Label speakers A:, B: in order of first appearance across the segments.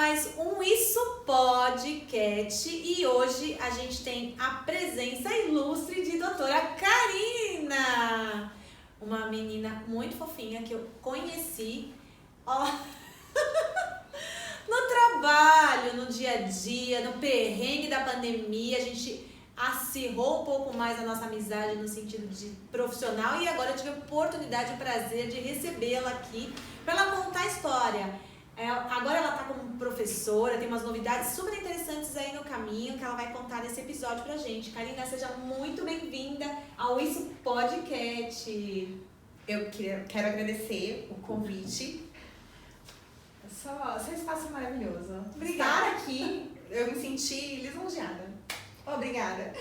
A: mais um Isso Podcast e hoje a gente tem a presença ilustre de doutora Karina, uma menina muito fofinha que eu conheci no trabalho, no dia a dia, no perrengue da pandemia. A gente acirrou um pouco mais a nossa amizade no sentido de profissional e agora eu tive a oportunidade e o prazer de recebê-la aqui para ela contar a história. Agora ela está como professora, tem umas novidades super interessantes aí no caminho que ela vai contar nesse episódio pra gente. Karina, seja muito bem-vinda ao Isso Podcast.
B: Eu quero agradecer o convite. Seu espaço maravilhoso.
A: Obrigada.
B: Estar aqui, eu me senti lisonjeada. Obrigada.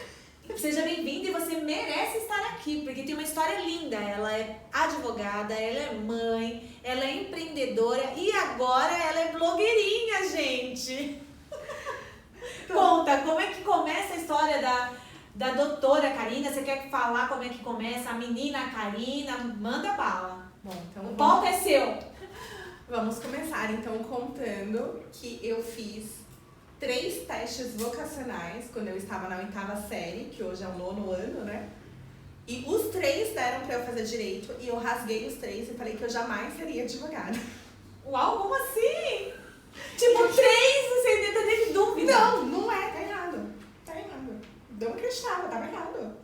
A: Seja bem-vinda e você merece estar aqui, porque tem uma história linda. Ela é advogada, ela é mãe, ela é empreendedora e agora ela é blogueirinha, gente. Conta, como é que começa a história da doutora Karina? Você quer falar como é que começa a menina Karina? Manda bala.
B: Bom, então
A: O palco é seu.
B: Vamos começar então contando que eu fiz 3 testes vocacionais quando eu estava na 8ª série, que hoje é o 9º ano, né? E os 3 deram pra eu fazer direito e eu rasguei os 3 e falei que eu jamais seria advogada.
A: Uau, como assim? Tipo, 3 você ainda teve dúvida.
B: Não é, tá errado. Tá errado. Não acreditava, tava errado.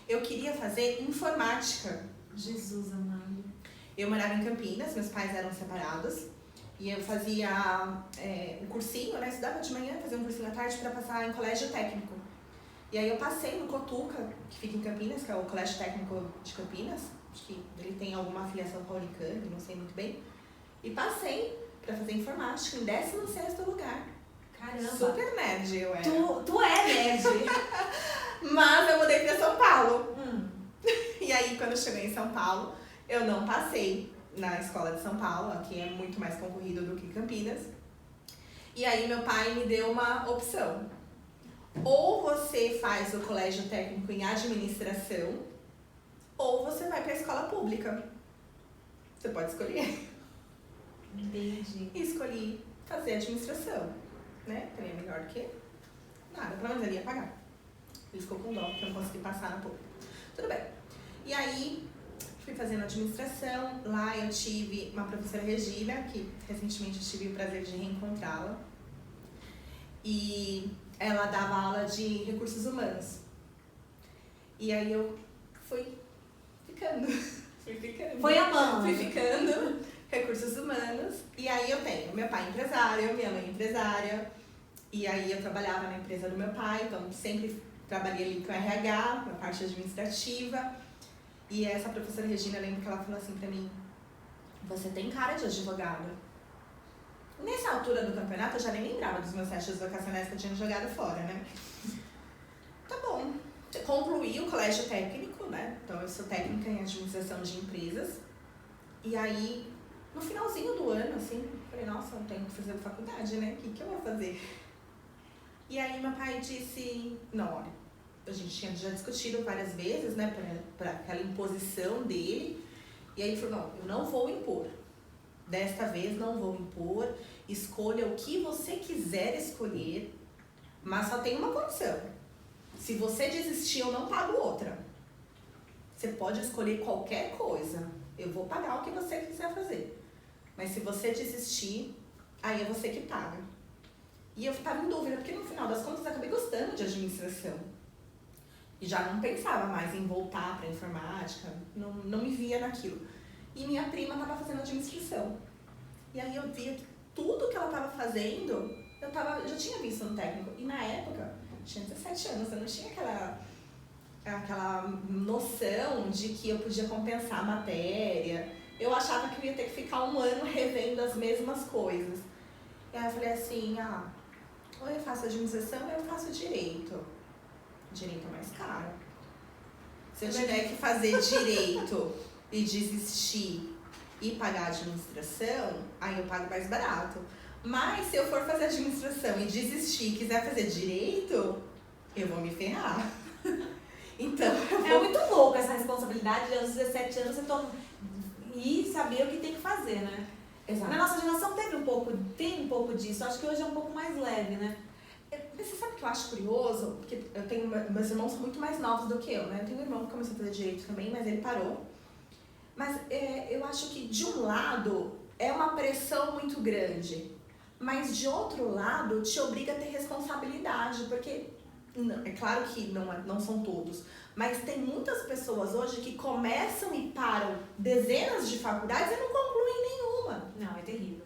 B: Eu queria fazer informática.
A: Jesus amado.
B: Eu morava em Campinas, meus pais eram separados. E eu fazia um cursinho, né? Estudava de manhã, fazia um cursinho à tarde para passar em colégio técnico. E aí eu passei no Cotuca, que fica em Campinas, que é o Colégio Técnico de Campinas. Acho que ele tem alguma afiliação com a Unicamp, não sei muito bem. E passei para fazer informática em 16º lugar.
A: Caramba.
B: Super nerd eu era.
A: Tu é nerd.
B: Mas eu mudei para São Paulo. E aí quando eu cheguei em São Paulo, eu não passei na escola de São Paulo, aqui é muito mais concorrido do que Campinas. E aí meu pai me deu uma opção. Ou você faz o colégio técnico em administração, ou você vai para a escola pública. Você pode escolher.
A: Entendi.
B: E escolhi fazer administração, né? Também é melhor do que nada, pelo menos ele ia pagar. Ele ficou com dó, porque eu não consegui passar na pública. Tudo bem. E aí fui fazendo administração, lá eu tive uma professora Regina, que recentemente eu tive o prazer de reencontrá-la. E ela dava aula de recursos humanos. E aí eu fui ficando.
A: Foi amando.
B: Fui ficando, recursos humanos. E aí eu tenho meu pai empresário, minha mãe empresária. E aí eu trabalhava na empresa do meu pai, então sempre trabalhei ali com RH, na parte administrativa. E essa professora Regina, eu lembro que ela falou assim pra mim: você tem cara de advogada. Nessa altura do campeonato, eu já nem lembrava dos meus testes vocacionais que eu tinha jogado fora, né? Tá bom. Concluí o colégio técnico, né? Então, eu sou técnica em administração de empresas. E aí, no finalzinho do ano, assim, falei, nossa, eu tenho que fazer faculdade, né? O que eu vou fazer? E aí, meu pai disse, não, olha, a gente tinha já discutido várias vezes, né, para aquela imposição dele. E aí ele falou, não, eu não vou impor. Desta vez não vou impor. Escolha o que você quiser escolher, mas só tem uma condição. Se você desistir, eu não pago outra. Você pode escolher qualquer coisa. Eu vou pagar o que você quiser fazer. Mas se você desistir, aí é você que paga. E eu ficava em dúvida, porque no final das contas eu acabei gostando de administração. E já não pensava mais em voltar para informática, não me via naquilo. E minha prima estava fazendo administração. E aí eu via que tudo que ela estava fazendo, eu já tinha visto no técnico. E na época, eu tinha 17 anos, eu não tinha aquela noção de que eu podia compensar a matéria. Eu achava que eu ia ter que ficar 1 ano revendo as mesmas coisas. E aí eu falei assim, ou eu faço administração ou eu faço direito. Direito é mais caro. Se eu tiver que fazer direito e desistir e pagar administração, aí eu pago mais barato. Mas se eu for fazer administração e desistir e quiser fazer direito, eu vou me ferrar. Então,
A: É muito louco essa responsabilidade de aos 17 anos você e saber o que tem que fazer, né?
B: Exato.
A: Na nossa geração tem um pouco disso. Acho que hoje é um pouco mais leve, né?
B: Mas você sabe o que eu acho curioso? Porque eu tenho, meus irmãos são muito mais novos do que eu, né? Eu tenho um irmão que começou a fazer direito também, mas ele parou. Mas eu acho que de um lado é uma pressão muito grande, mas de outro lado te obriga a ter responsabilidade, porque é claro que não são todos, mas tem muitas pessoas hoje que começam e param dezenas de faculdades e não concluem nenhuma.
A: Não, é terrível.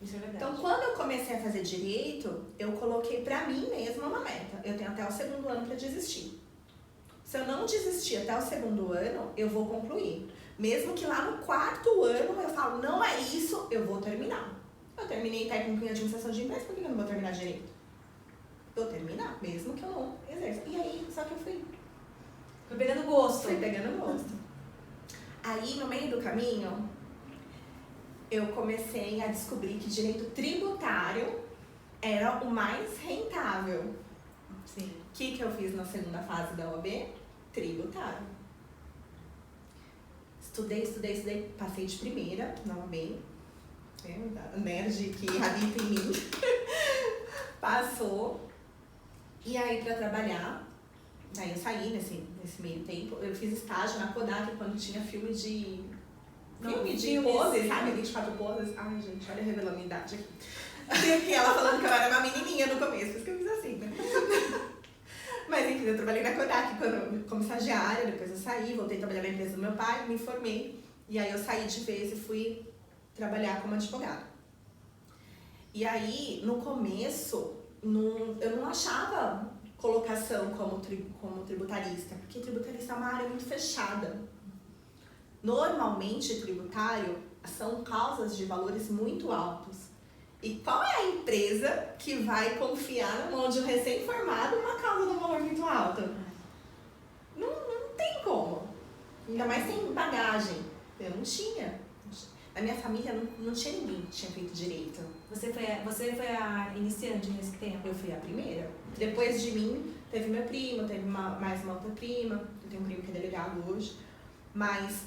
A: Isso é verdade.
B: Então, quando eu comecei a fazer direito, eu coloquei pra mim mesma uma meta. Eu tenho até o 2º ano pra desistir. Se eu não desistir até o 2º ano, eu vou concluir. Mesmo que lá no 4º ano eu falo, não é isso, eu vou terminar. Eu terminei técnico em administração de empresas, por que eu não vou terminar direito? Vou terminar, mesmo que eu não exerça. E aí, só que eu fui
A: pegando gosto.
B: Fui pegando gosto. Aí, no meio do caminho, eu comecei a descobrir que direito tributário era o mais rentável.
A: Sim.
B: O que eu fiz na 2ª fase da OAB? Tributário. Estudei, passei de primeira na OAB. A nerd que habita em mim. Passou. E aí, pra trabalhar, aí eu saí nesse meio tempo. Eu fiz estágio na Kodak quando tinha filme de poses, sabe? 24 poses. Ai, gente, olha revelando a minha idade aqui. E ela falando que eu era uma menininha no começo, por isso que eu fiz assim, né? Mas enfim, eu trabalhei na Kodak como estagiária, depois eu saí, voltei a trabalhar na empresa do meu pai, me formei. E aí eu saí de vez e fui trabalhar como advogada. E aí, no começo, eu não achava colocação como tributarista, porque tributarista é uma área muito fechada. Normalmente, tributário são causas de valores muito altos. E qual é a empresa que vai confiar na mão de um recém-formado uma causa de um valor muito alto? Não tem como. Ainda mais sem bagagem. Eu não tinha. Na minha família não tinha ninguém que tinha feito direito.
A: Você foi a iniciante nesse tempo?
B: Eu fui a primeira. Depois de mim, teve meu primo, teve mais uma outra prima. Eu tenho um primo que é delegado hoje. Mas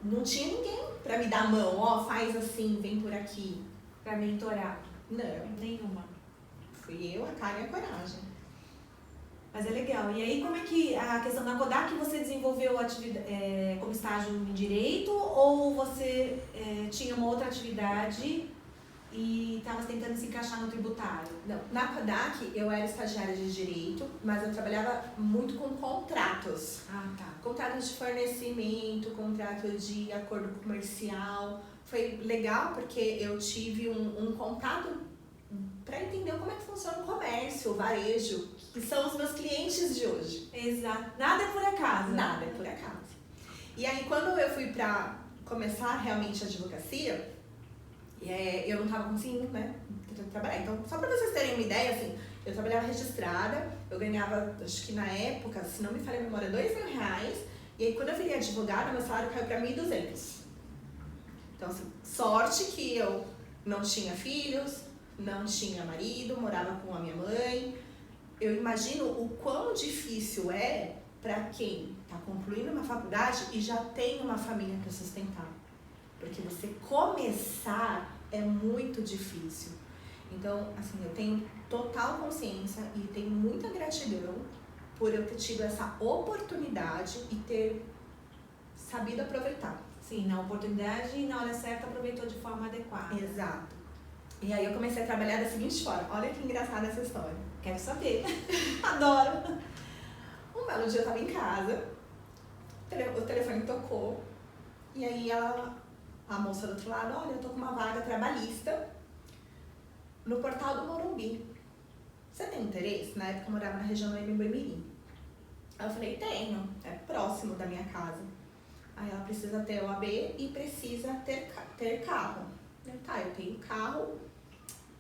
B: não tinha ninguém pra me dar a mão. Ó, faz assim, vem por aqui.
A: Pra mentorar?
B: Não.
A: Nenhuma.
B: Fui eu, a cara e a coragem.
A: Mas é legal. E aí, como é que a questão da Kodak você desenvolveu como estágio em direito ou você tinha uma outra atividade e estava tentando se encaixar no tributário?
B: Não, na Kodak eu era estagiária de direito, mas eu trabalhava muito com contratos.
A: Ah, tá.
B: Contratos de fornecimento, contrato de acordo comercial. Foi legal porque eu tive um contato para entender como é que funciona o comércio, o varejo, que são os meus clientes de hoje.
A: Exato. Nada é por acaso.
B: Nada é por acaso. E aí, quando eu fui para começar realmente a advocacia, eu não estava conseguindo, né, trabalhar. Então, só para vocês terem uma ideia, assim, eu trabalhava registrada, eu ganhava, acho que na época, se não me falha a memória, R$2.000. E aí, quando eu virei advogada, meu salário caiu para 1.200. Então, assim, sorte que eu não tinha filhos, não tinha marido, morava com a minha mãe. Eu imagino o quão difícil é para quem está concluindo uma faculdade e já tem uma família para sustentar. Porque você começar é muito difícil. Então, assim, eu tenho total consciência e tenho muita gratidão por eu ter tido essa oportunidade e ter sabido aproveitar.
A: Sim, na oportunidade e na hora certa aproveitou de forma adequada.
B: Exato. E aí eu comecei a trabalhar da seguinte forma. Olha que engraçada essa história.
A: Quero saber. Adoro.
B: Um belo dia eu tava em casa, o telefone tocou, e aí a moça do outro lado, olha, eu tô com uma vaga trabalhista no portal do Morumbi. Você tem interesse? Na época eu morava na região do Embu-Mirim. Aí eu falei, tenho, é próximo da minha casa. Aí ela precisa ter OAB e precisa ter carro. Tá, eu tenho carro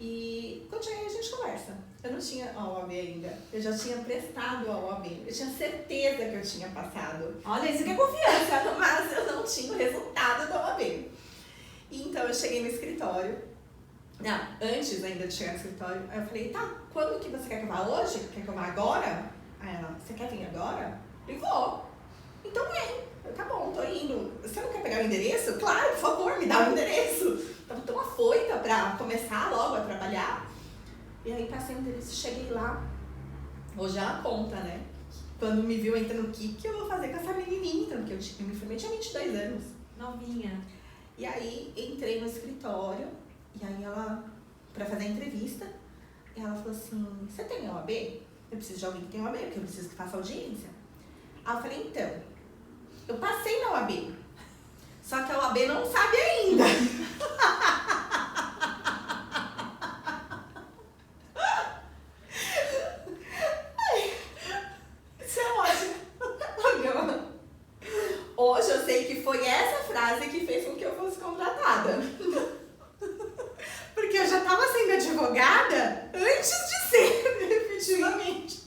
B: e quando chegar aí a gente conversa. Eu não tinha a OAB ainda, eu já tinha prestado a OAB, eu tinha certeza que eu tinha passado.
A: Olha, isso que é confiança.
B: Mas eu não tinha o resultado da OAB. E então eu cheguei no escritório, não, antes ainda de chegar no escritório, aí eu falei, tá, quando que você quer que eu vá hoje? Quer que eu vá agora? Aí ela, você quer vir agora? Eu falei, vou. Então tá bom, tô indo. Você não quer pegar o endereço? Claro, por favor, me dá o endereço. Tava tão afoita pra começar logo a trabalhar. E aí passei o endereço, cheguei lá. Hoje ela conta, né? Quando me viu entrando, o que eu vou fazer com essa menininha? Porque eu me formei, tinha 22 anos.
A: Novinha.
B: E aí entrei no escritório, e aí ela, pra fazer a entrevista, e ela falou assim, você tem OAB? Eu preciso de alguém que tenha OAB, porque eu preciso que faça audiência. Aí eu falei, então, eu passei na OAB, só que a OAB não sabe ainda. Isso é ótimo. Hoje eu sei que foi essa frase que fez com que eu fosse contratada. Porque eu já estava sendo advogada antes de ser, efetivamente.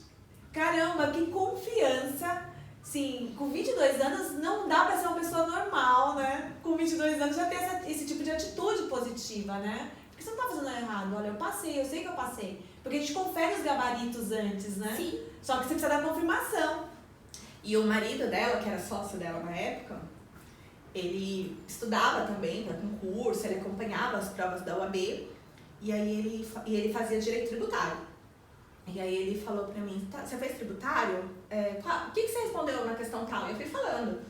A: Caramba, que confiança. Sim, com 22 anos não dá pra ser uma pessoa normal, né? Com 22 anos já tem esse tipo de atitude positiva, né? Porque você não tá fazendo nada errado. Olha, eu passei, eu sei que eu passei. Porque a gente confere os gabaritos antes, né?
B: Sim.
A: Só que você precisa da confirmação.
B: E o marido dela, que era sócio dela na época, ele estudava também para concurso, ele acompanhava as provas da UAB, e aí ele fazia direito tributário. E aí ele falou pra mim, tá, você fez tributário? O que você respondeu na questão tal? E eu fui falando.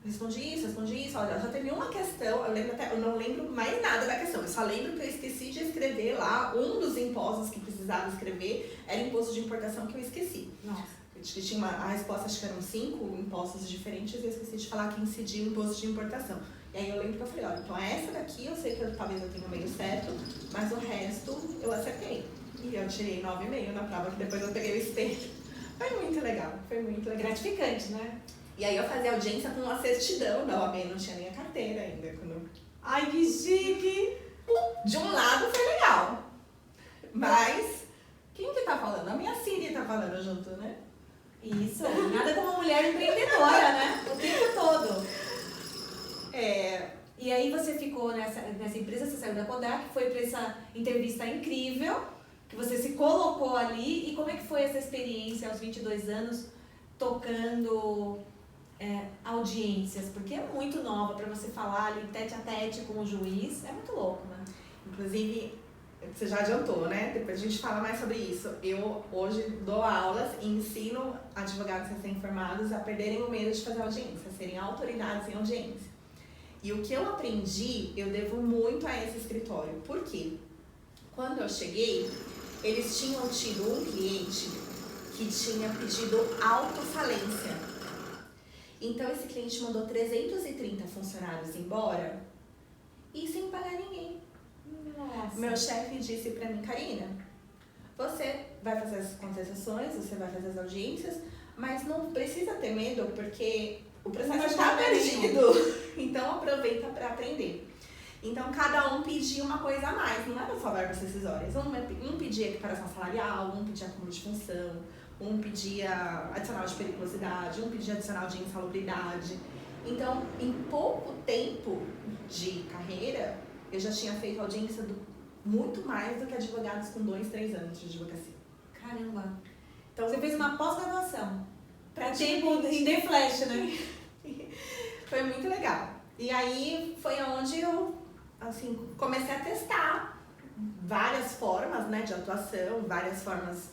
B: Respondi isso, olha, já teve uma questão, eu não lembro mais nada da questão, eu só lembro que eu esqueci de escrever lá, um dos impostos que precisava escrever era imposto de importação que eu esqueci.
A: Nossa.
B: Que tinha a resposta, acho que eram 5 impostos diferentes, e eu esqueci de falar que incidia o imposto de importação. E aí eu lembro que eu falei, olha, então essa daqui eu sei que talvez eu tenha meio certo, mas o resto eu acertei. E eu tirei 9,5 na prova, que depois eu peguei o espelho. Foi muito legal.
A: Gratificante, né?
B: E aí eu fazia audiência com uma certidão da OAB, não tinha nem a carteira ainda.
A: Ai, que chique!
B: De um lado foi legal, mas quem que tá falando? A minha Siri tá falando junto, né?
A: Isso, nada como uma mulher empreendedora, né? O tempo todo. E aí você ficou nessa empresa, você saiu da Kodak, foi para essa entrevista incrível, que você se colocou ali. E como é que foi essa experiência aos 22 anos, tocando audiências? Porque é muito nova para você falar ali tete a tete com o juiz, é muito louco, né?
B: Inclusive, você já adiantou, né? Depois a gente fala mais sobre isso. Eu hoje dou aulas e ensino advogados recém-formados a perderem o medo de fazer audiência, a serem autoridades em audiência. E o que eu aprendi, eu devo muito a esse escritório. Por quê? Quando eu cheguei, eles tinham tido um cliente que tinha pedido autofalência. Então esse cliente mandou 330 funcionários embora e sem pagar ninguém.
A: Nossa.
B: Meu chefe disse pra mim, Karina, você vai fazer as contestações, você vai fazer as audiências, mas não precisa ter medo porque o processo está perdido. Então aproveita para aprender. Então cada um pedia uma coisa a mais, não eram só verbas decisórias. Um pedia equiparação salarial, um pedia acúmulo de função, um pedia adicional de periculosidade, um pedia adicional de insalubridade. Então, em pouco tempo de carreira, eu já tinha feito audiência muito mais do que advogados com 2, 3 anos de advocacia.
A: Caramba! Então você fez uma pós-graduação.
B: Pra
A: tempo em The Flash, né?
B: Foi muito legal. E aí foi onde eu comecei a testar várias formas, né, de atuação, várias formas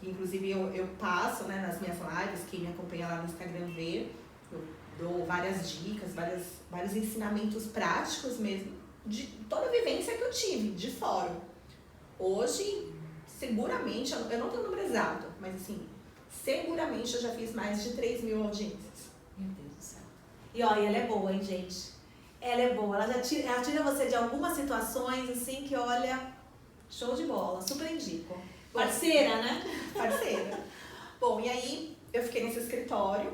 B: que inclusive eu passo, né, nas minhas lives, quem me acompanha lá no Instagram vê. Eu dou várias dicas, vários ensinamentos práticos mesmo, de toda a vivência que eu tive de fórum. Hoje, seguramente, eu não tenho o número exato, mas assim, seguramente eu já fiz mais de 3.000 audiências.
A: Meu Deus do céu. E ó, ela é boa, hein, gente? Ela é boa. Ela tira você de algumas situações, assim, que olha, show de bola. Super indico. Parceira, né?
B: Parceira. Bom, e aí eu fiquei nesse escritório.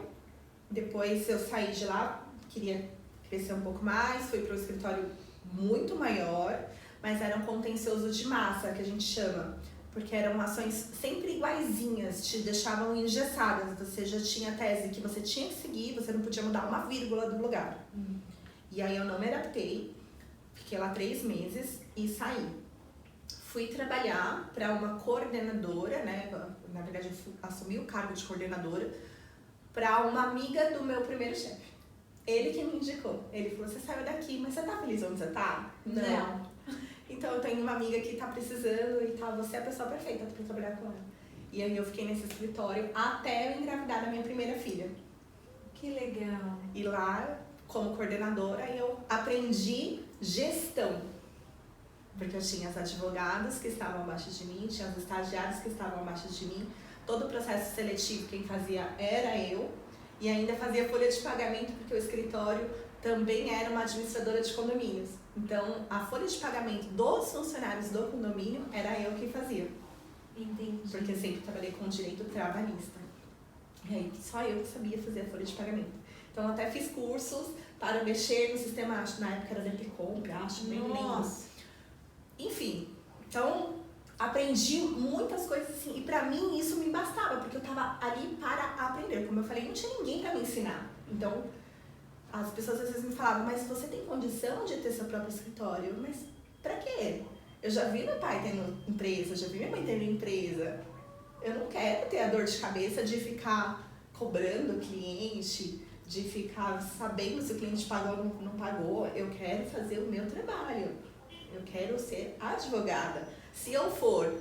B: Depois eu saí de lá, queria crescer um pouco mais, fui para um escritório muito maior, mas era um contencioso de massa, que a gente chama. Porque eram ações sempre iguaizinhas, te deixavam engessadas. Você já tinha tese que você tinha que seguir, você não podia mudar uma vírgula do lugar. E aí eu não me adaptei, fiquei lá 3 meses e saí. Fui trabalhar para uma coordenadora, né? Na verdade eu assumi o cargo de coordenadora para uma amiga do meu primeiro chefe. Ele que me indicou. Ele falou, você saiu daqui, mas você tá feliz onde você tá? Não. Então eu tenho uma amiga que tá precisando e tal, você é a pessoa perfeita pra trabalhar com ela. E aí eu fiquei nesse escritório até eu engravidar da minha primeira filha.
A: Que legal.
B: E lá, como coordenadora, eu aprendi gestão. Porque eu tinha as advogadas que estavam abaixo de mim, tinha os estagiários que estavam abaixo de mim. Todo o processo seletivo quem fazia era eu. E ainda fazia folha de pagamento, porque o escritório também era uma administradora de condomínios. Então, a folha de pagamento dos funcionários do condomínio era eu que fazia.
A: Entendi.
B: Porque eu sempre trabalhei com direito trabalhista. E aí, só eu que sabia fazer a folha de pagamento. Então, eu até fiz cursos para mexer no sistema, acho, na época era DPComp, acho, bem lindo. Enfim, então, aprendi muitas coisas assim. E pra mim, isso me bastava, porque eu tava ali para aprender. Como eu falei, não tinha ninguém pra me ensinar. Então, as pessoas às vezes me falavam, mas você tem condição de ter seu próprio escritório? Mas pra quê? Eu já vi meu pai tendo empresa, já vi minha mãe tendo empresa. Eu não quero ter a dor de cabeça de ficar cobrando o cliente, de ficar sabendo se o cliente pagou ou não pagou. Eu quero fazer o meu trabalho. Eu quero ser advogada. Se eu for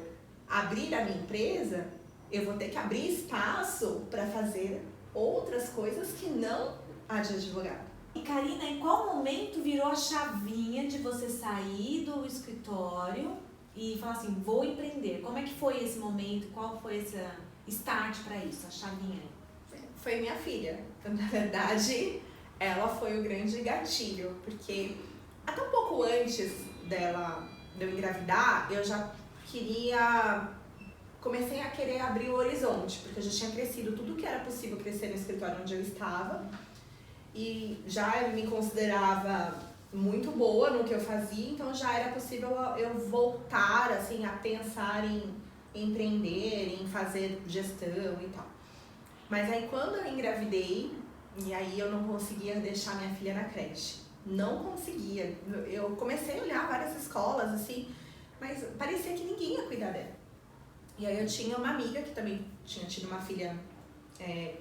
B: abrir a minha empresa, eu vou ter que abrir espaço para fazer outras coisas que não a de advogado.
A: E Karina, em qual momento virou a chavinha de você sair do escritório e falar assim, vou empreender? Como é que foi esse momento? Qual foi esse start para isso, a chavinha?
B: Foi minha filha. Então, na verdade, ela foi o grande gatilho, porque até um pouco antes de eu engravidar, eu já comecei a querer abrir o horizonte, porque eu já tinha crescido tudo que era possível crescer no escritório onde eu estava. E já me considerava muito boa no que eu fazia, então já era possível eu voltar assim, a pensar em empreender, em fazer gestão e tal. Mas aí quando eu engravidei, e aí eu não conseguia deixar minha filha na creche. Não conseguia. Eu comecei a olhar várias escolas, assim, mas parecia que ninguém ia cuidar dela. E aí eu tinha uma amiga que também tinha tido uma filha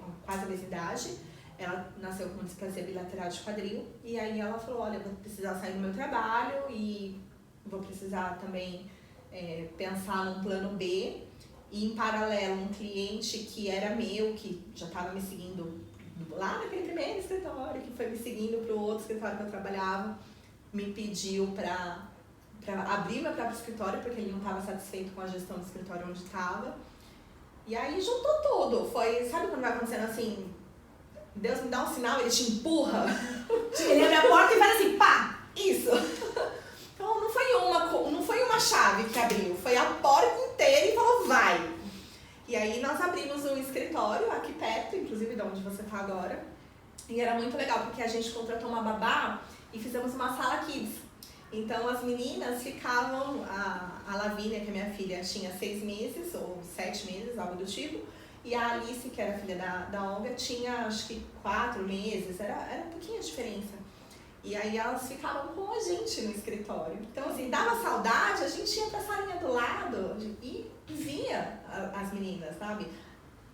B: com quase a mesma idade. Ela nasceu com displasia bilateral de quadril. E aí ela falou, olha, eu vou precisar sair do meu trabalho e vou precisar também pensar num plano B. E em paralelo, um cliente que era meu, que já estava me seguindo lá naquele primeiro escritório, que foi me seguindo para o outro escritório que eu trabalhava, me pediu para abrir meu próprio escritório, porque ele não estava satisfeito com a gestão do escritório onde estava. E aí juntou tudo. Foi, sabe quando vai acontecendo assim, Deus me dá um sinal, ele te empurra?
A: Ele abre a porta e faz assim, pá!
B: Isso! Então não foi uma chave que abriu, foi a porta inteira e falou, vai! E aí nós abrimos um escritório aqui perto, inclusive de onde você está agora. E era muito legal, porque a gente contratou uma babá e fizemos uma sala kids. Então as meninas ficavam, a Lavínia, que é minha filha, tinha 6 meses ou 7 meses, algo do tipo. E a Alice, que era filha da Olga, tinha acho que 4 meses, era um pouquinho a diferença. E aí elas ficavam com a gente no escritório. Então assim, dava saudade, a gente ia pra salinha do lado e via as meninas, sabe?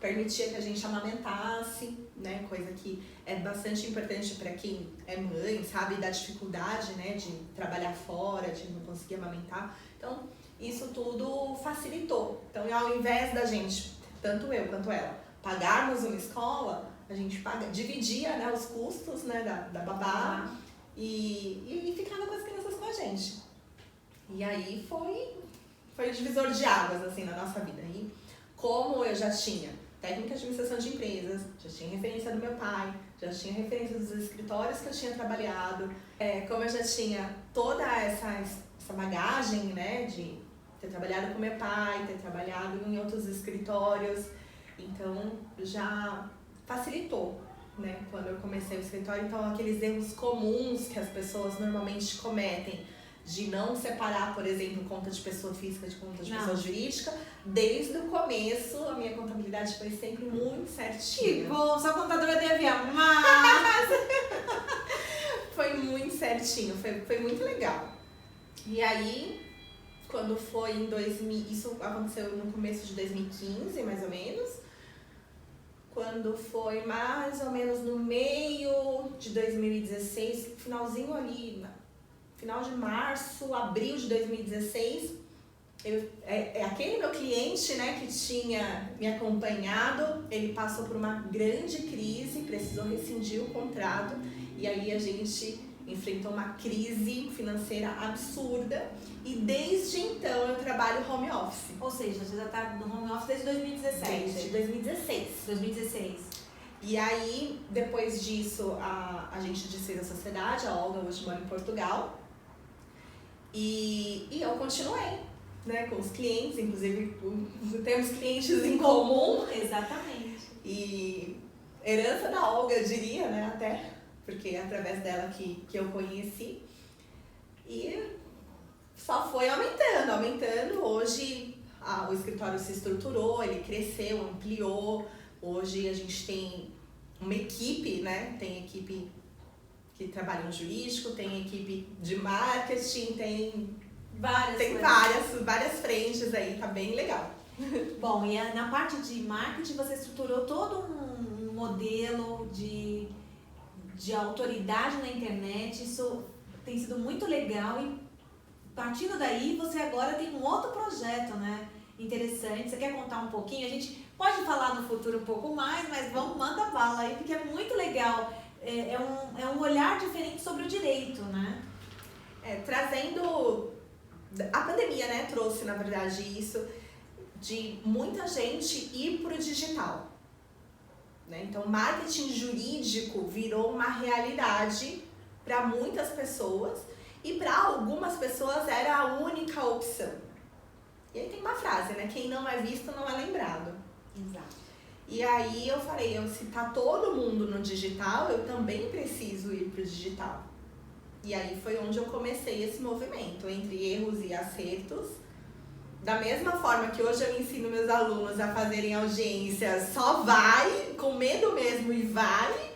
B: Permitia que a gente amamentasse, né? Coisa que é bastante importante para quem é mãe, sabe? Da dificuldade, né? De trabalhar fora, de não conseguir amamentar. Então, isso tudo facilitou. Então, ao invés da gente, tanto eu quanto ela, pagarmos uma escola, a gente dividia, né, os custos, né, da babá e ficava com as crianças com a gente. E aí foi o divisor de águas, assim, na nossa vida. E como eu já tinha técnica de administração de empresas, já tinha referência do meu pai, já tinha referência dos escritórios que eu tinha trabalhado, como eu já tinha toda essa bagagem, né, de ter trabalhado com meu pai, ter trabalhado em outros escritórios, então já facilitou, né, quando eu comecei o escritório. Então aqueles erros comuns que as pessoas normalmente cometem, de não separar, por exemplo, conta de pessoa física de conta de pessoa jurídica, desde o começo a minha contabilidade foi sempre muito certinha.
A: Que bom, sua contadora deve amar!
B: Foi muito certinho, foi muito legal. E aí, quando foi em 2000, isso aconteceu no começo de 2015, mais ou menos, quando foi mais ou menos no meio de 2016, finalzinho ali, final de março, abril de 2016, aquele meu cliente, né, que tinha me acompanhado, ele passou por uma grande crise, precisou rescindir o contrato, e aí a gente enfrentou uma crise financeira absurda, e desde então eu trabalho home office.
A: Ou seja, você já está no home office desde 2017?
B: Desde 2016.
A: 2016.
B: E aí, depois disso, a gente desfez a sociedade, a Olga hoje mora em Portugal, e eu continuei, né, com os clientes, inclusive temos clientes em comum.
A: Exatamente.
B: E herança da Olga, eu diria, né, até, porque é através dela que eu conheci. E só foi aumentando. Hoje o escritório se estruturou, ele cresceu, ampliou. Hoje a gente tem uma equipe, né, tem equipe que trabalha no jurídico, tem equipe de marketing, tem várias frentes aí, tá bem legal.
A: Bom, e na parte de marketing você estruturou todo um modelo de autoridade na internet, isso tem sido muito legal e partindo daí você agora tem um outro projeto, né, interessante. Você quer contar um pouquinho? A gente pode falar no futuro um pouco mais, mas manda bala aí, porque é muito legal. É um olhar diferente sobre o direito, né?
B: Trazendo... A pandemia, né, trouxe, na verdade, isso de muita gente ir para o digital. Né? Então, marketing jurídico virou uma realidade para muitas pessoas e para algumas pessoas era a única opção. E aí tem uma frase, né? Quem não é visto não é lembrado.
A: Exato.
B: E aí eu falei, se tá todo mundo no digital, eu também preciso ir pro digital. E aí foi onde eu comecei esse movimento, entre erros e acertos. Da mesma forma que hoje eu ensino meus alunos a fazerem audiência, só vai, com medo mesmo e vai,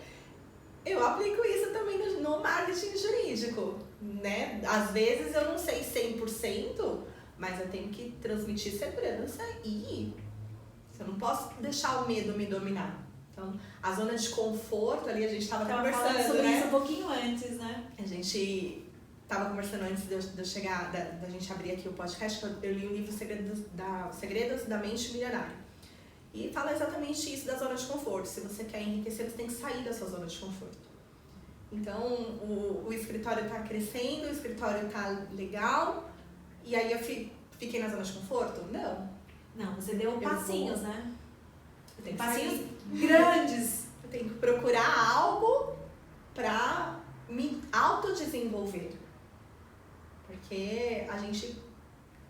B: eu aplico isso também no marketing jurídico, né? Às vezes eu não sei 100%, mas eu tenho que transmitir segurança e ir. Eu não posso deixar o medo me dominar. Então, a zona de conforto ali, a gente estava conversando
A: sobre
B: né?
A: isso um pouquinho antes, né?
B: A gente estava conversando antes de eu chegar, da gente abrir aqui o podcast, que eu li o livro Segredos da Mente Milionária. E fala exatamente isso da zona de conforto. Se você quer enriquecer, você tem que sair da sua zona de conforto. Então, o escritório está crescendo, o escritório está legal, e aí eu fiquei na zona de conforto?
A: Não, você deu passinhos, né?
B: Eu tenho
A: passinhos grandes.
B: Eu tenho que procurar algo para me autodesenvolver. Porque a gente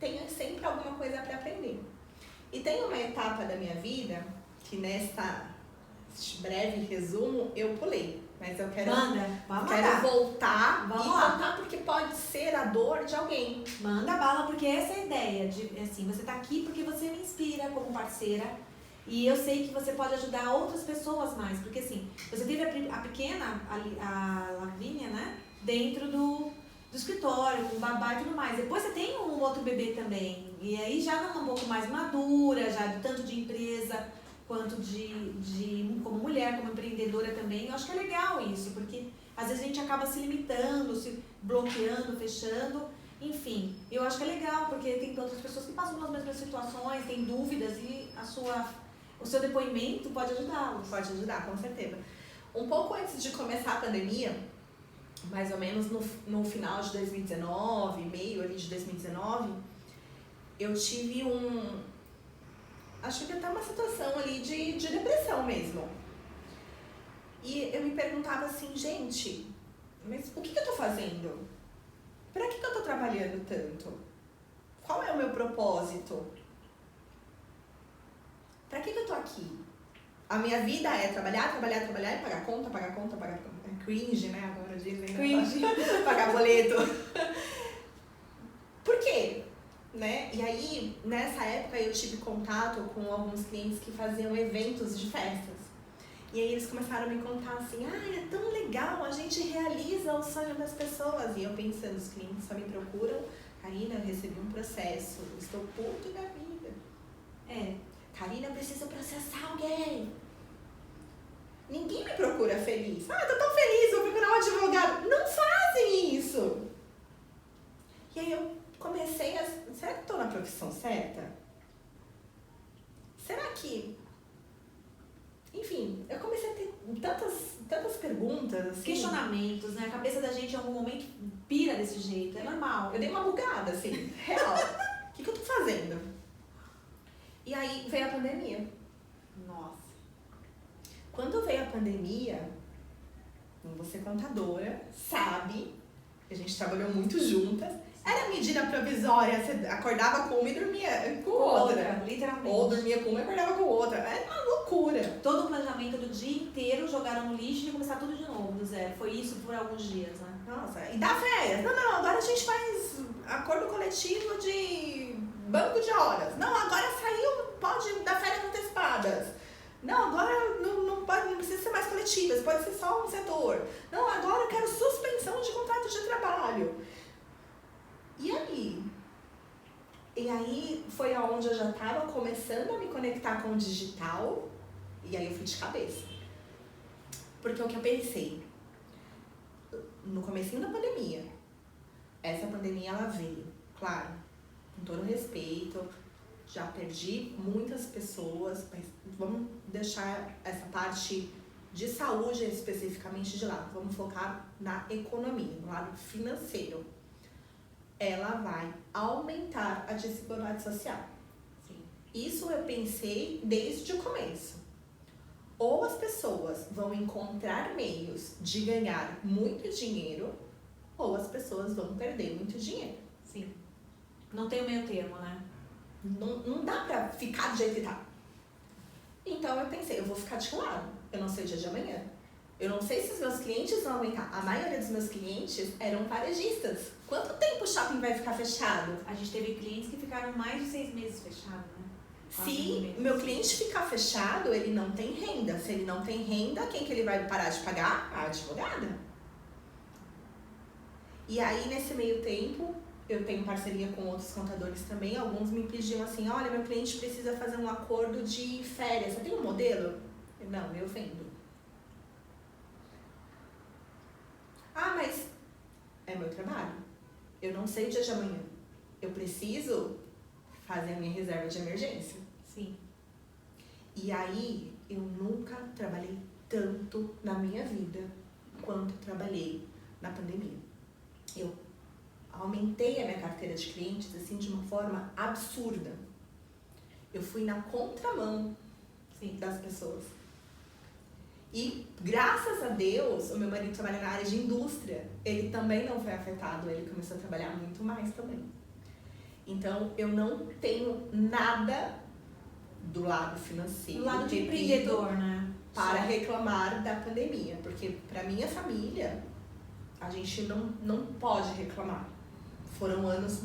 B: tem sempre alguma coisa para aprender. E tem uma etapa da minha vida que neste breve resumo eu pulei. Mas eu quero, voltar contar porque pode ser a dor de alguém.
A: Manda bala, porque essa é a ideia. Assim, você tá aqui porque você me inspira como parceira. E eu sei que você pode ajudar outras pessoas mais. Porque assim, você teve a pequena, a Lavínia, né? Dentro do escritório, com babá e tudo mais. Depois você tem um outro bebê também. E aí já não é um pouco mais madura, já tanto de empresa quanto como mulher, como empreendedora também. Eu acho que é legal isso, porque às vezes a gente acaba se limitando, se bloqueando, fechando. Enfim, eu acho que é legal, porque tem outras pessoas que passam pelas mesmas situações, têm dúvidas e o seu depoimento pode ajudá-los.
B: Pode ajudar, com certeza. Um pouco antes de começar a pandemia, mais ou menos no final de 2019, meio ali de 2019, eu tive acho que até uma situação ali de depressão mesmo. E eu me perguntava assim, gente, mas o que eu tô fazendo? Pra que eu tô trabalhando tanto? Qual é o meu propósito? Pra que eu tô aqui? A minha vida é trabalhar e pagar conta. É cringe, né? Agora dizem.
A: Cringe.
B: Pagar boleto. Por quê? Né? E aí, nessa época, eu tive contato com alguns clientes que faziam eventos de festas. E aí eles começaram a me contar assim, é tão legal, a gente realiza o sonho das pessoas. E eu pensando, os clientes só me procuram, Karina, eu recebi um processo, estou puto da vida. Karina, eu preciso processar alguém. Ninguém me procura feliz. Ah, tô tão feliz, vou procurar um advogado. Não fazem isso. E aí eu comecei a... Será que eu tô na profissão certa? Será que... Enfim, eu comecei a ter tantas perguntas, assim.
A: Questionamentos, né? A cabeça da gente em algum momento pira desse jeito, é normal.
B: Eu dei uma bugada, assim, real. O que eu tô fazendo? E aí veio a pandemia.
A: Nossa.
B: Quando veio a pandemia, você contadora, sabe, que a gente trabalhou muito juntas, era medida provisória, você acordava com uma e dormia com outra.
A: Literalmente.
B: Ou dormia com uma e acordava com outra. Era uma loucura.
A: Todo o planejamento do dia inteiro jogaram no lixo e começar tudo de novo, do zero. Foi isso por alguns dias, né?
B: Nossa, e dá férias? Não, agora a gente faz acordo coletivo de banco de horas. Não, agora saiu, pode dar férias antecipadas. Não, agora não precisa ser mais coletivas, pode ser só um setor. Não, agora eu quero suspensão de contrato de trabalho. E aí? E aí foi aonde eu já estava começando a me conectar com o digital, e aí eu fui de cabeça. Porque o que eu pensei, no comecinho da pandemia, essa pandemia ela veio, claro, com todo respeito, já perdi muitas pessoas, mas vamos deixar essa parte de saúde especificamente de lado, vamos focar na economia, no lado financeiro. Ela vai aumentar a desigualdade social.
A: Sim.
B: Isso eu pensei desde o começo. Ou as pessoas vão encontrar meios de ganhar muito dinheiro, ou as pessoas vão perder muito dinheiro.
A: Sim. Não tem o meio termo, né?
B: Não dá pra ficar do jeito que tá. Então eu pensei, eu vou ficar de lado. Eu não sei o dia de amanhã. Eu não sei se os meus clientes vão aumentar. A maioria dos meus clientes eram varejistas. Quanto tempo o shopping vai ficar fechado?
A: A gente teve clientes que ficaram mais de 6 meses fechados, né?
B: Se meu cliente ficar fechado, ele não tem renda. Se ele não tem renda, quem que ele vai parar de pagar? A advogada. E aí, nesse meio tempo, eu tenho parceria com outros contadores também. Alguns me pediam assim, olha, meu cliente precisa fazer um acordo de férias. Você tem um modelo? Não, eu vendo. Ah, mas é meu trabalho. Eu não sei o dia de amanhã. Eu preciso fazer a minha reserva de emergência.
A: Sim.
B: E aí, eu nunca trabalhei tanto na minha vida quanto trabalhei na pandemia. Eu aumentei a minha carteira de clientes assim de uma forma absurda. Eu fui na contramão,
A: Sim,
B: das pessoas. E graças a Deus, o meu marido trabalha na área de indústria. Ele também não foi afetado, ele começou a trabalhar muito mais também. Então, eu não tenho nada do lado financeiro,
A: do lado de empreendedor, né?
B: para reclamar da pandemia, porque para minha família a gente não pode reclamar. Foram anos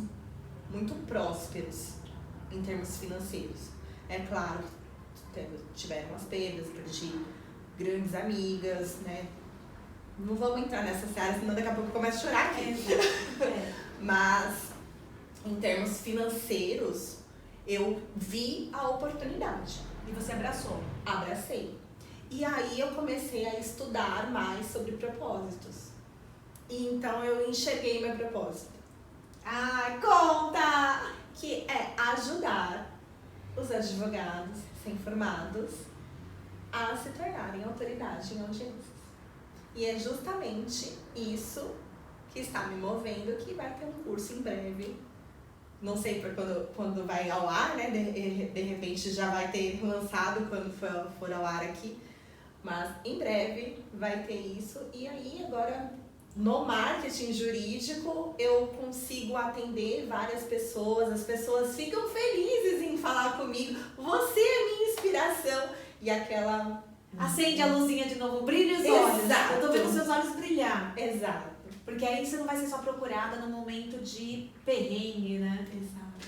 B: muito prósperos em termos financeiros. É claro, tiveram as perdas, perdi grandes amigas, né? Não vamos entrar nessa seara, senão daqui a pouco eu começo a chorar aqui. Mas em termos financeiros, eu vi a oportunidade.
A: E você abraçou.
B: Abracei. E aí eu comecei a estudar mais sobre propósitos. E então eu enxerguei meu propósito.
A: Ai, conta!
B: Que é ajudar os advogados recém-formados a se tornarem autoridade em audiências. E é justamente isso que está me movendo, que vai ter um curso em breve. Não sei para quando vai ao ar, né? De repente já vai ter lançado quando for ao ar aqui. Mas em breve vai ter isso. E aí agora, no marketing jurídico, eu consigo atender várias pessoas. As pessoas ficam felizes em falar comigo. Você é minha inspiração. E aquela...
A: Acende a luzinha de novo, brilha os olhos.
B: Exato.
A: Eu tô vendo seus olhos brilhar.
B: Exato.
A: Porque aí você não vai ser só procurada no momento de perrengue, né?
B: Exato.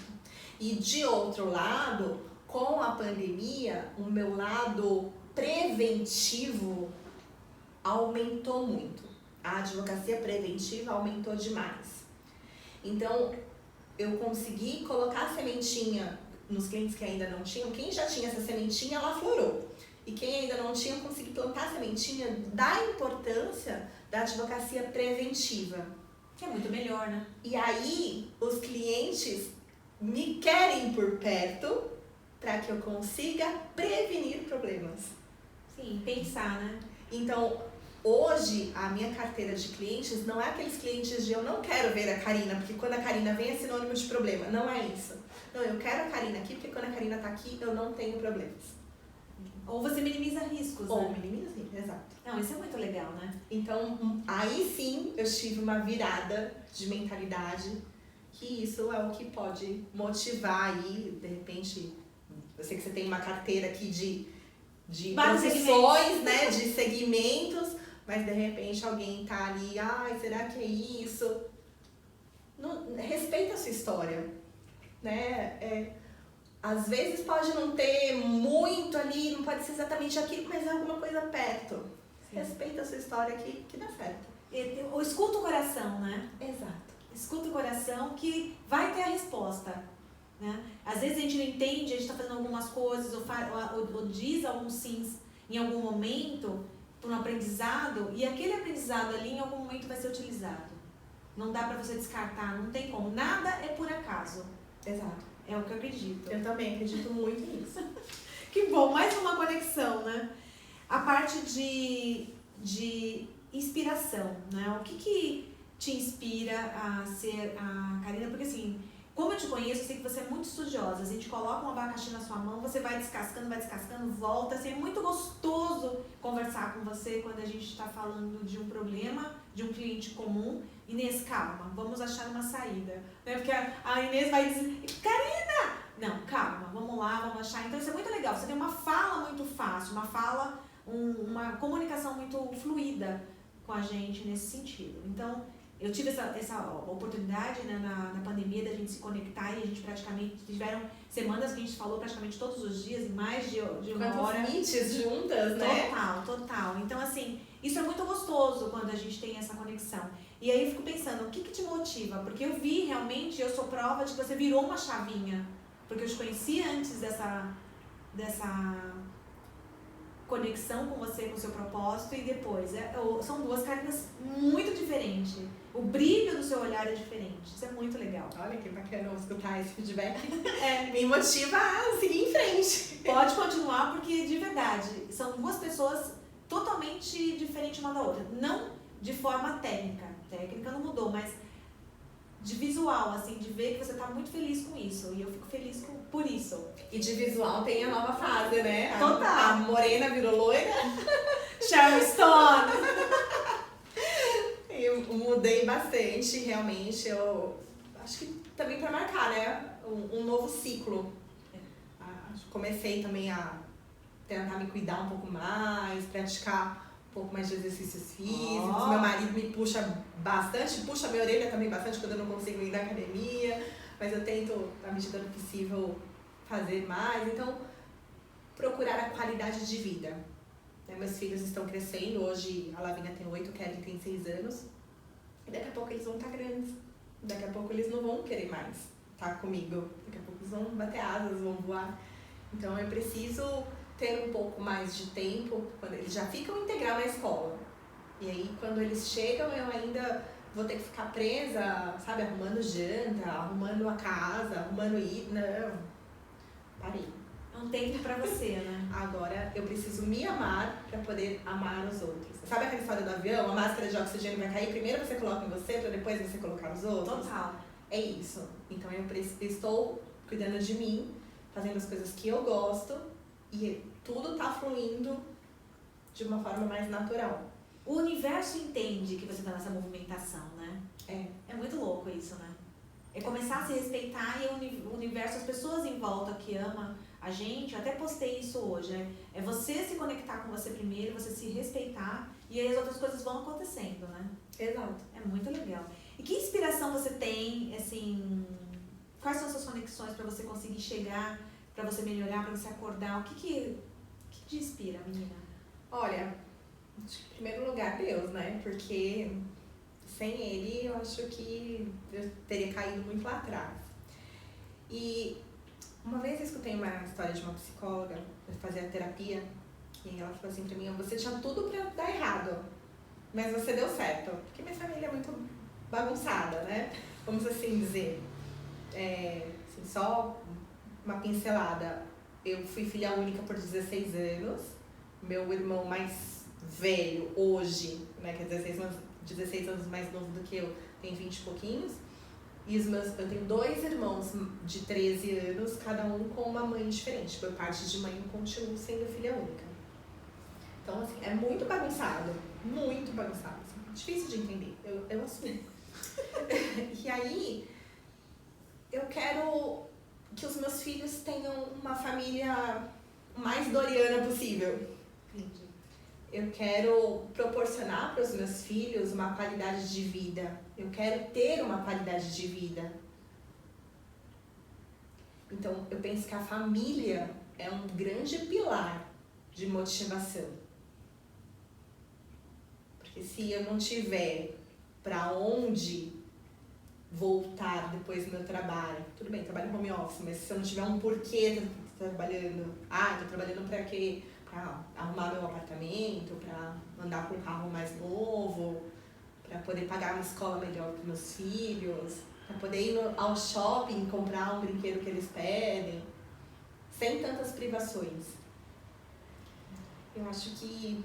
B: E de outro lado, com a pandemia, o meu lado preventivo aumentou muito. A advocacia preventiva aumentou demais. Então, eu consegui colocar a sementinha nos clientes que ainda não tinham. Quem já tinha essa sementinha, ela aflorou. E quem ainda não tinha, consegui plantar a sementinha da importância da advocacia preventiva.
A: Que é muito melhor, né?
B: E aí, os clientes me querem por perto para que eu consiga prevenir problemas.
A: Sim, pensar, né?
B: Então, hoje, a minha carteira de clientes não é aqueles clientes de eu não quero ver a Karina, porque quando a Karina vem é sinônimo de problema. Não é isso. Não, eu quero a Karina aqui, porque quando a Karina tá aqui, eu não tenho problemas.
A: Ou você minimiza riscos,
B: Ou
A: né?
B: minimiza, exato.
A: Não, isso é muito legal, né?
B: Então, aí sim, eu tive uma virada de mentalidade, que isso é o que pode motivar aí, de repente, eu sei que você tem uma carteira aqui de profissões, né, de segmentos, mas de repente alguém tá ali, ai, será que é isso? Não, respeita a sua história, né? Às vezes pode não ter muito ali, não pode ser exatamente aquilo, mas é alguma coisa perto. Sim. Respeita a sua história que dá certo.
A: Ou escuta o coração, né?
B: Exato.
A: Escuta o coração que vai ter a resposta, né? Às vezes a gente não entende, a gente está fazendo algumas coisas ou diz alguns sims em algum momento para um aprendizado e aquele aprendizado ali em algum momento vai ser utilizado. Não dá para você descartar, não tem como. Nada é por acaso.
B: Exato.
A: É o que eu acredito.
B: Eu também acredito muito nisso.
A: Que bom, mais uma conexão, né? A parte de inspiração, né? O que te inspira a ser a Karina? Porque assim, como eu te conheço, eu sei que você é muito estudiosa. A gente coloca um abacaxi na sua mão, você vai descascando, volta. Assim, é muito gostoso conversar com você quando a gente está falando de um problema, de um cliente comum. Inês, calma, vamos achar uma saída. Né? Porque a Inês vai dizer, Karina! Não, calma, vamos lá, vamos achar. Então isso é muito legal. Você tem uma fala muito fácil, uma fala, uma comunicação muito fluida com a gente nesse sentido. Então, eu tive essa oportunidade, né, na pandemia da gente se conectar e a gente praticamente tiveram semanas que a gente falou praticamente todos os dias, em mais de uma hora.
B: Meets juntas, né?
A: Total. Então, assim, isso é muito gostoso quando a gente tem essa conexão. E aí eu fico pensando, o que te motiva? Porque eu vi realmente, eu sou prova de que você virou uma chavinha. Porque eu te conhecia antes dessa conexão com você, com o seu propósito, e depois. São duas caras muito diferentes. O brilho do seu olhar é diferente. Isso é muito legal.
B: Olha que bacana escutar esse feedback. Me motiva a seguir em frente.
A: Pode continuar, porque de verdade, são duas pessoas totalmente diferentes uma da outra. Não de forma técnica. Técnica não mudou, mas de visual, assim, de ver que você tá muito feliz com isso. E eu fico feliz por isso.
B: E de visual tem a nova fase, né?
A: Total.
B: A morena virou loira.
A: Sharon Stone.
B: Eu mudei bastante, realmente. Eu acho que também para marcar, né? Um novo ciclo. Comecei também a tentar me cuidar um pouco mais, praticar um pouco mais de exercícios físicos. Meu marido me puxa bastante, puxa minha orelha também bastante quando eu não consigo ir na academia, mas eu tento, na medida do possível, fazer mais. Então, procurar a qualidade de vida. Meus filhos estão crescendo, hoje a Lavínia tem 8, o Kevin tem 6 anos, e daqui a pouco eles vão estar grandes. Daqui a pouco eles não vão querer mais estar comigo, daqui a pouco eles vão bater asas, vão voar. Então eu preciso ter um pouco mais de tempo, quando eles já ficam integral na escola. E aí, quando eles chegam, eu ainda vou ter que ficar presa, sabe, arrumando janta, arrumando a casa, arrumando isso. Não, parei.
A: É um tempo pra você, né?
B: Agora, eu preciso me amar pra poder amar os outros. Sabe aquela história do avião? A máscara de oxigênio vai cair, primeiro você coloca em você, pra depois você colocar nos outros?
A: Total.
B: É isso. Então, eu estou cuidando de mim, fazendo as coisas que eu gosto, e tudo tá fluindo de uma forma mais natural.
A: O universo entende que você tá nessa movimentação, né? É muito louco isso, né? É começar a se respeitar e o universo, as pessoas em volta que amam a gente, eu até postei isso hoje, né? É você se conectar com você primeiro, você se respeitar e aí as outras coisas vão acontecendo, né?
B: Exato.
A: É muito legal. E que inspiração você tem, assim, quais são as suas conexões para você conseguir chegar, para você melhorar, para você acordar? O que te inspira, menina?
B: Olha, em primeiro lugar, Deus, né? Porque sem Ele, eu acho que eu teria caído muito lá atrás. E uma vez eu escutei uma história de uma psicóloga, eu fazia terapia, que ela falou assim pra mim, você tinha tudo pra dar errado, mas você deu certo. Porque minha família é muito bagunçada, né? Vamos assim dizer. Assim, só uma pincelada. Eu fui filha única por 16 anos. Meu irmão mais velho, hoje, né, que é 16 anos mais novo do que eu, tem 20 e pouquinhos. E eu tenho 2 irmãos de 13 anos, cada um com uma mãe diferente. Por parte de mãe, eu continuo sendo filha única. Então, assim, é muito bagunçado. Muito bagunçado. Assim, difícil de entender. Eu assumo. E aí, eu quero que os meus filhos tenham uma família mais doriana possível.
A: Entendi.
B: Eu quero proporcionar para os meus filhos uma qualidade de vida. Eu quero ter uma qualidade de vida. Então, eu penso que a família é um grande pilar de motivação. Porque se eu não tiver para onde voltar depois do meu trabalho, tudo bem, trabalho em home office, mas se eu não tiver um porquê trabalhando, tô trabalhando para quê? Para arrumar meu apartamento, para andar com um carro mais novo, para poder pagar uma escola melhor para meus filhos, para poder ir ao shopping comprar um brinquedo que eles pedem, sem tantas privações. Eu acho que...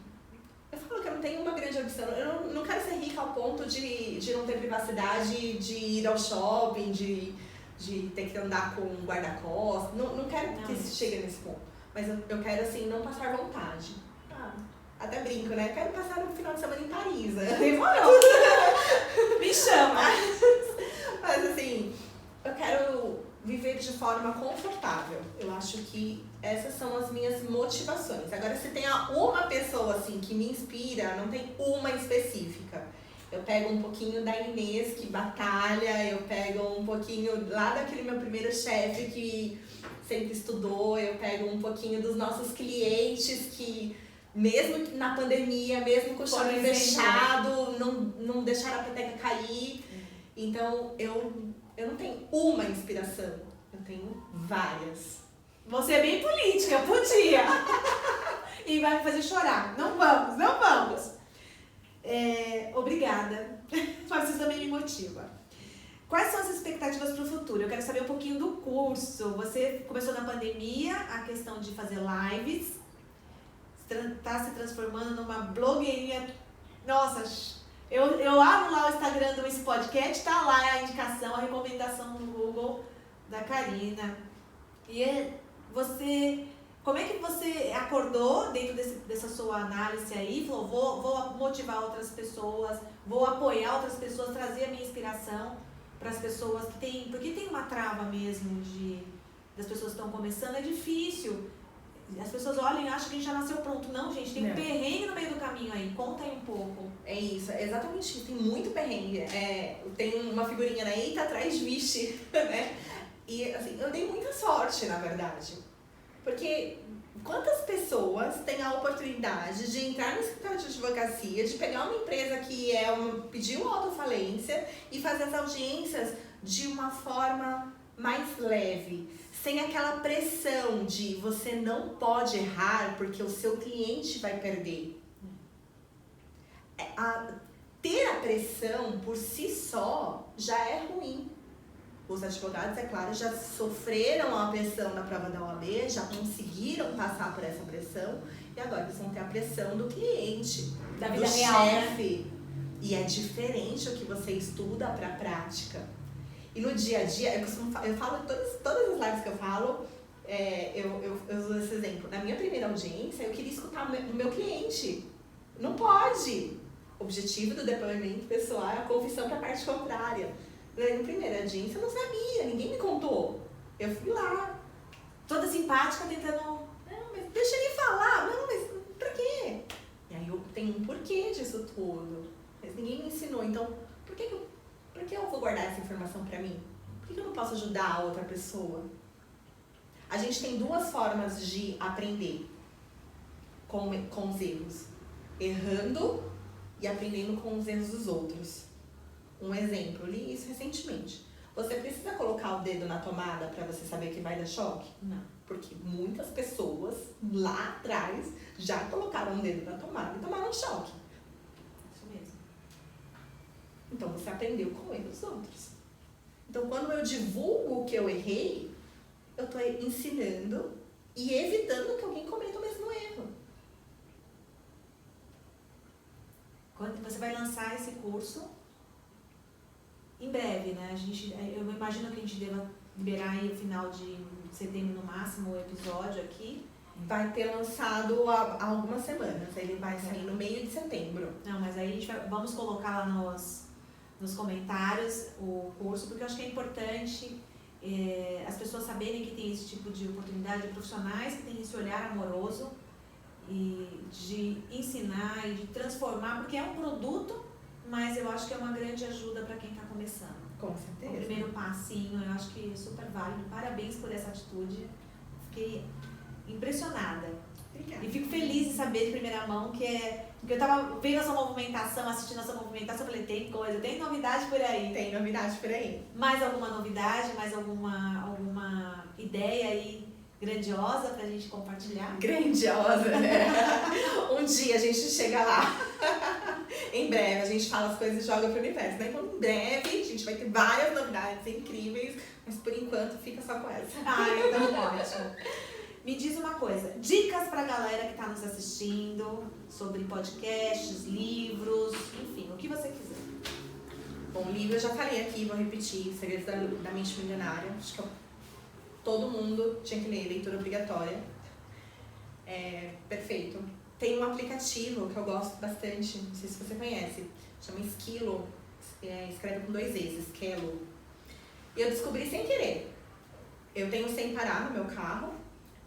B: Eu falo que eu não tenho uma grande ambição, eu não quero ser rica ao ponto de não ter privacidade, de ir ao shopping, de ter que andar com um guarda-costas, não quero que isso chegue nesse ponto. Mas eu quero, assim, não passar vontade. Até brinco, né? Quero passar um final de semana em Paris.
A: Me chama!
B: Mas, assim, eu quero viver de forma confortável. Eu acho que essas são as minhas motivações. Agora, se tem uma pessoa, assim, que me inspira, não tem uma específica. Eu pego um pouquinho da Inês, que batalha, eu pego um pouquinho lá daquele meu primeiro chefe que sempre estudou, eu pego um pouquinho dos nossos clientes que, mesmo na pandemia, mesmo com o shopping fechado, não deixaram a peteca cair. Então, eu não tenho uma inspiração, eu tenho várias.
A: Você é bem política, podia! E vai me fazer chorar. Não vamos! Obrigada, mas você também me motiva. Quais são as expectativas para o futuro? Eu quero saber um pouquinho do curso. Você começou na pandemia, a questão de fazer lives, está se transformando numa blogueirinha. Nossa, eu abro lá o Instagram do Esse Podcast, tá lá a indicação, a recomendação no Google da Karina. E você... Como é que você acordou dentro dessa sua análise aí? Falou, vou motivar outras pessoas, vou apoiar outras pessoas, trazer a minha inspiração para as pessoas que têm... Porque tem uma trava mesmo das pessoas que estão começando, é difícil. As pessoas olham e acham que a gente já nasceu pronto. Não, gente, tem um perrengue no meio do caminho aí. Conta aí um pouco.
B: É isso, é exatamente isso. Tem muito perrengue. Tem uma figurinha na Eita atrás de vixe, né? E assim, eu dei muita sorte, na verdade. Porque quantas pessoas têm a oportunidade de entrar no escritório de advocacia, de pegar uma empresa que pediu autofalência e fazer as audiências de uma forma mais leve, sem aquela pressão de você não pode errar porque o seu cliente vai perder. Ter a pressão por si só já é ruim. Os advogados, é claro, já sofreram a pressão da prova da OAB, já conseguiram passar por essa pressão e agora eles vão ter a pressão do cliente,
A: da vida
B: do
A: real,
B: chefe. Né? E é diferente o que você estuda para a prática. E no dia a dia, eu falo todas as lives que eu falo, eu uso esse exemplo. Na minha primeira audiência, eu queria escutar o meu cliente. Não pode! O objetivo do depoimento pessoal é a confissão para a parte contrária. Na primeira audiência eu não sabia, ninguém me contou. Eu fui lá,
A: toda simpática, tentando...
B: Não, mas deixa ele falar. Não, mas pra quê? E aí eu tenho um porquê disso tudo. Mas ninguém me ensinou. Então, por que eu vou guardar essa informação pra mim? Por que eu não posso ajudar a outra pessoa? A gente tem 2 formas de aprender com os erros. Errando e aprendendo com os erros dos outros. Um exemplo, eu li isso recentemente. Você precisa colocar o dedo na tomada para você saber que vai dar choque?
A: Não.
B: Porque muitas pessoas lá atrás já colocaram o dedo na tomada e tomaram choque.
A: Isso mesmo.
B: Então você aprendeu com o erro dos outros. Então quando eu divulgo o que eu errei, eu estou ensinando e evitando que alguém cometa o mesmo erro.
A: Quando você vai lançar esse curso, em breve, né? Eu imagino que a gente deva liberar aí no final de setembro, no máximo, o episódio aqui.
B: Vai ter lançado há algumas semanas. Ele vai sair no meio de setembro.
A: Não, mas aí vamos colocar lá nos comentários o curso, porque eu acho que é importante as pessoas saberem que tem esse tipo de oportunidade, profissionais que têm esse olhar amoroso e de ensinar e de transformar, porque é um produto, mas eu acho que é uma grande ajuda para quem está começando.
B: Com certeza.
A: O primeiro passinho, eu acho que é super válido. Parabéns por essa atitude. Fiquei impressionada.
B: Obrigada.
A: E fico feliz de saber de primeira mão porque eu tava vendo essa movimentação, assistindo essa movimentação, eu falei, tem coisa, tem novidade por aí.
B: Tem novidade por aí.
A: Mais alguma novidade, mais alguma ideia aí grandiosa pra gente compartilhar?
B: Grandiosa, né? Um dia a gente chega lá. Em breve a gente fala as coisas e joga pro universo, né? Então em breve a gente vai ter várias novidades incríveis, mas por enquanto fica só com essa.
A: Então ótimo. Me diz uma coisa, dicas pra galera que tá nos assistindo sobre podcasts, livros, enfim, o que você quiser.
B: Bom, livro eu já falei aqui, vou repetir, Segredos da Mente Milionária. Acho que todo mundo tinha que ler, leitura obrigatória. Perfeito. Tem um aplicativo que eu gosto bastante, não sei se você conhece, chama Esquilo, escreve com 2 E's, Esquelo. E eu descobri sem querer. Eu tenho Sem Parar no meu carro,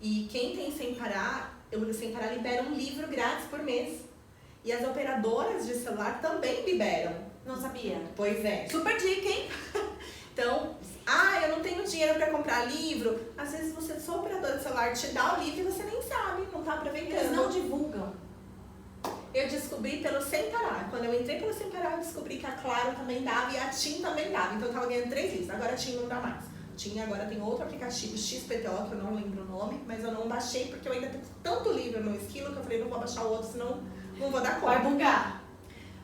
B: e quem tem Sem Parar, o Sem Parar libera um livro grátis por mês. E as operadoras de celular também liberam.
A: Não sabia?
B: Pois é.
A: Super dica, hein?
B: Então, eu não tenho dinheiro para comprar livro. Às vezes sua operadora de celular te dá o livro e você nem sabe, não tá aproveitando.
A: Eles não divulgam.
B: Eu descobri pelo Sem Parar. Quando eu entrei pelo Sem Parar, eu descobri que a Claro também dava e a TIM também dava. Então eu tava ganhando 3 livros. Agora a TIM não dá mais. TIM agora tem outro aplicativo, XPTO, que eu não lembro o nome, mas eu não baixei porque eu ainda tenho tanto livro no Esquilo que eu falei, não vou baixar o outro, senão não vou dar conta.
A: Vai bugar.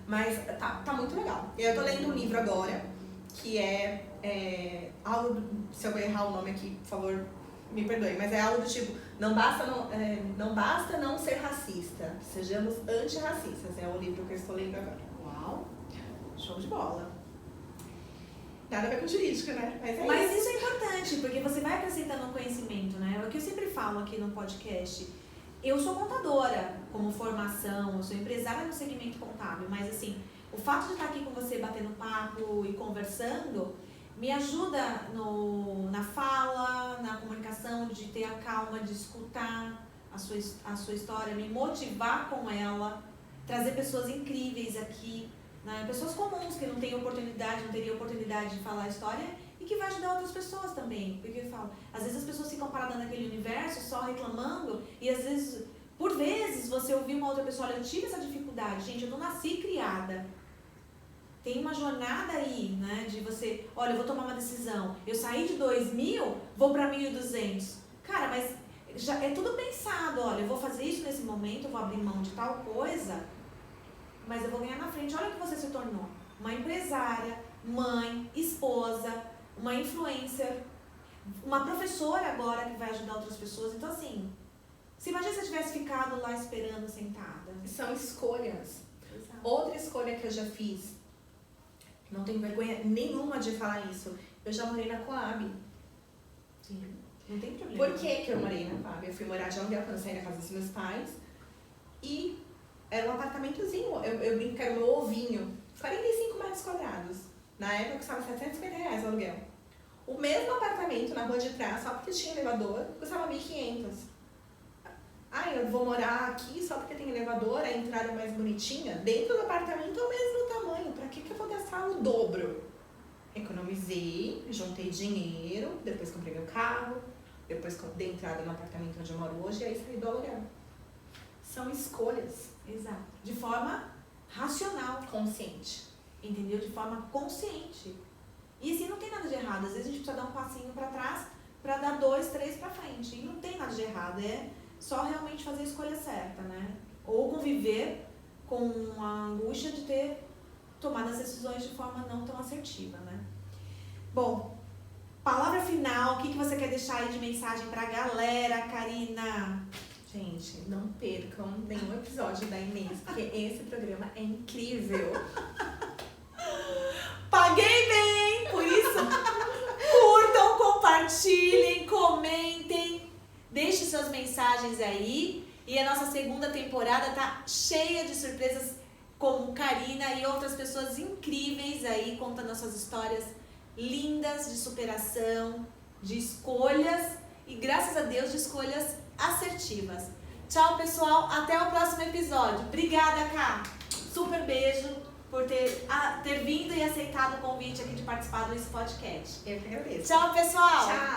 B: Mas tá muito legal. Eu tô lendo um livro agora, que algo, se eu errar o nome aqui, por favor, me perdoe, mas é algo do tipo, não basta não ser racista, sejamos antirracistas, é o livro que eu estou lendo agora.
A: Uau, show de bola.
B: Nada a ver com jurídica, né?
A: Mas isso é importante, porque você vai acrescentando conhecimento, né? É o que eu sempre falo aqui no podcast. Eu sou contadora como formação, eu sou empresária no segmento contábil, mas assim, o fato de estar aqui com você batendo papo e conversando me ajuda na fala, na comunicação, de ter a calma de escutar a sua história, me motivar com ela, trazer pessoas incríveis aqui, né? Pessoas comuns que não teriam oportunidade de falar a história e que vai ajudar outras pessoas também. Porque eu falo, às vezes as pessoas ficam paradas naquele universo só reclamando e às vezes, por vezes, você ouvir uma outra pessoa, olha, eu tive essa dificuldade, gente, eu não nasci criada. Tem uma jornada aí, né, de você, olha, eu vou tomar uma decisão, eu saí de 2.000, vou para 1.200. Cara, mas já é tudo pensado, olha, eu vou fazer isso nesse momento, eu vou abrir mão de tal coisa, mas eu vou ganhar na frente. Olha o que você se tornou. Uma empresária, mãe, esposa, uma influencer, uma professora agora que vai ajudar outras pessoas. Então, assim, se imagina se eu tivesse ficado lá esperando sentada.
B: São escolhas.
A: Exato.
B: Outra escolha que eu já fiz, não tenho vergonha nenhuma de falar isso, eu já morei na Coab.
A: Sim, não tem problema.
B: Por que eu morei na Coab? Eu fui morar de aluguel quando eu saí da casa dos meus pais e era um apartamentozinho, eu brinco que era o meu ovinho, 45 metros quadrados. Na época custava R$750 o aluguel. O mesmo apartamento na rua de trás, só porque tinha elevador, custava 1.500. Eu vou morar aqui só porque tem elevador, a entrada mais bonitinha. Dentro do apartamento é o mesmo tamanho, pra que eu vou gastar o dobro? Economizei, juntei dinheiro, depois comprei meu carro, depois dei entrada no apartamento onde eu moro hoje e aí saí do aluguel. São escolhas.
A: Exato. De forma racional.
B: Consciente.
A: Entendeu? De forma consciente. E assim, não tem nada de errado. Às vezes a gente precisa dar um passinho pra trás pra dar 2, 3 pra frente. E não tem nada de errado. É só realmente fazer a escolha certa, né? Ou conviver com a angústia de ter tomado as decisões de forma não tão assertiva, né? Bom, palavra final, o que você quer deixar aí de mensagem pra galera, Karina?
B: Gente, não percam nenhum episódio da Inês, porque esse programa é incrível.
A: Paguei bem, por isso curtam, compartilhem, comentem, deixem suas mensagens aí. E a nossa segunda temporada tá cheia de surpresas, como Karina e outras pessoas incríveis aí, contando as suas histórias lindas de superação, de escolhas e, graças a Deus, de escolhas assertivas. Tchau, pessoal. Até o próximo episódio. Obrigada, Ká. Super beijo por ter vindo e aceitado o convite aqui de participar desse podcast.
B: Eu que agradeço.
A: Tchau, pessoal.
B: Tchau.